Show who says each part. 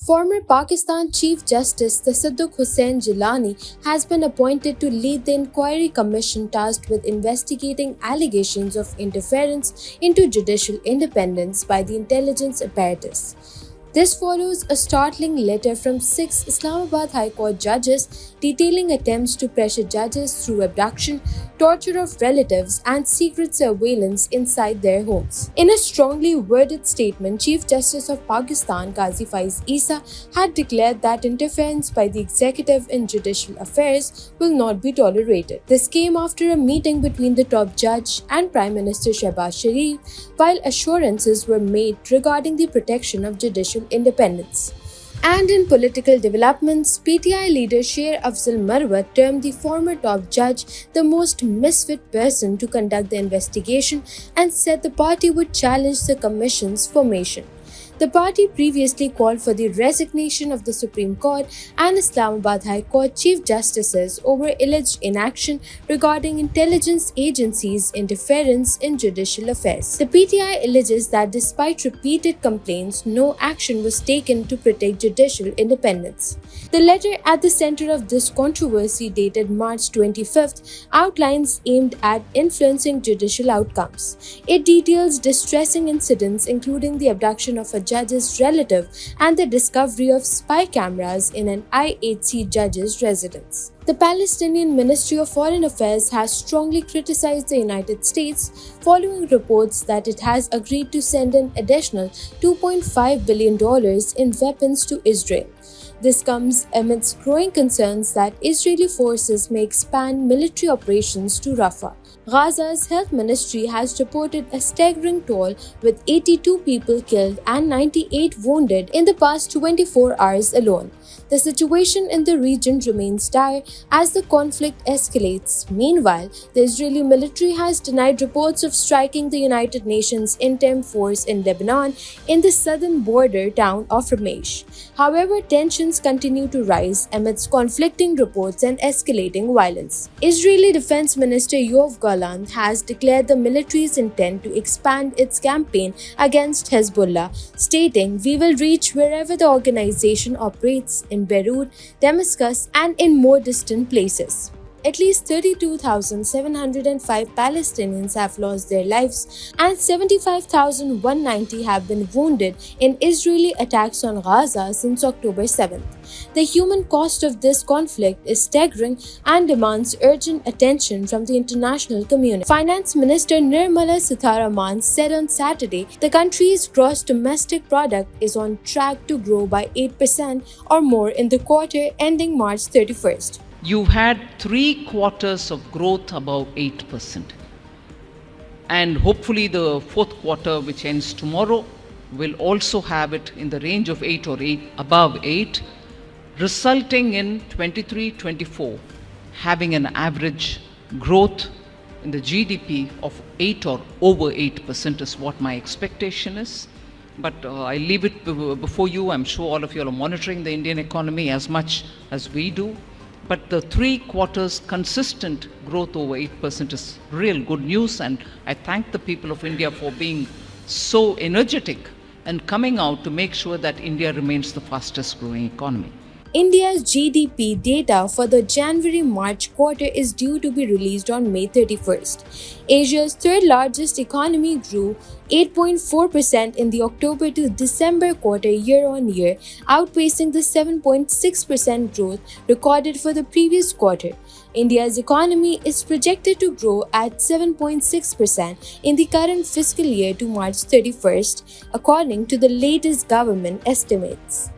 Speaker 1: Former Pakistan Chief Justice 𝐒𝐭𝐨𝐫𝐢𝐬 has been appointed to lead the inquiry commission tasked with investigating allegations of interference into judicial independence by the intelligence apparatus. This follows a startling letter from six Islamabad High Court judges detailing attempts to pressure judges through abduction, torture of relatives, and secret surveillance inside their homes. In a strongly worded statement, Chief Justice of Pakistan Qazi Faiz Isa had declared that interference by the executive in judicial affairs will not be tolerated. This came after a meeting between the top judge and Prime Minister Shehbaz Sharif, while assurances were made regarding the protection of judicial independence. And in political developments, PTI leader Sher Afzal Marwat termed the former top judge the most misfit person to conduct the investigation and said the party would challenge the commission's formation. The party previously called for the resignation of the Supreme Court and Islamabad High Court Chief Justices over alleged inaction regarding intelligence agencies' interference in judicial affairs. The PTI alleges that despite repeated complaints, no action was taken to protect judicial independence. The letter at the center of this controversy, dated March 25th, outlines aimed at influencing judicial outcomes. It details distressing incidents including the abduction of a judge's relative and the discovery of spy cameras in an IHC judge's residence. The Palestinian Ministry of Foreign Affairs has strongly criticized the United States following reports that it has agreed to send an additional $2.5 billion in weapons to Israel. This comes amidst growing concerns that Israeli forces may expand military operations to Rafah. Gaza's health ministry has reported a staggering toll, with 82 people killed and 98 wounded in the past 24 hours alone. The situation in the region remains dire as the conflict escalates. Meanwhile, the Israeli military has denied reports of striking the United Nations interim force in Lebanon in the southern border town of Ramesh. However, tensions continue to rise amidst conflicting reports and escalating violence. Israeli Defense Minister Yoav Gallant has declared the military's intent to expand its campaign against Hezbollah, stating, "We will reach wherever the organization operates in Beirut, Damascus, and in more distant places." At least 32,705 Palestinians have lost their lives and 75,190 have been wounded in Israeli attacks on Gaza since October 7th. The human cost of this conflict is staggering and demands urgent attention from the international community. Finance Minister Nirmala Sitharaman said on Saturday the country's gross domestic product is on track to grow by 8% or more in the quarter ending March 31st.
Speaker 2: You've had 3 quarters of growth above 8%. And hopefully the fourth quarter, which ends tomorrow, will also have it in the range of 8 or above 8, resulting in 23-24 having an average growth in the GDP of 8 or over 8% is what my expectation is. But I leave it before you. I'm sure all of you are monitoring the Indian economy as much as we do. But the 3 quarters consistent growth over 8% is real good news, and I thank the people of India for being so energetic and coming out to make sure that India remains the fastest growing economy.
Speaker 1: India's GDP data for the January-March quarter is due to be released on May 31st. Asia's third largest economy grew 8.4% in the October to December quarter year-on-year, outpacing the 7.6% growth recorded for the previous quarter. India's economy is projected to grow at 7.6% in the current fiscal year to March 31st, according to the latest government estimates.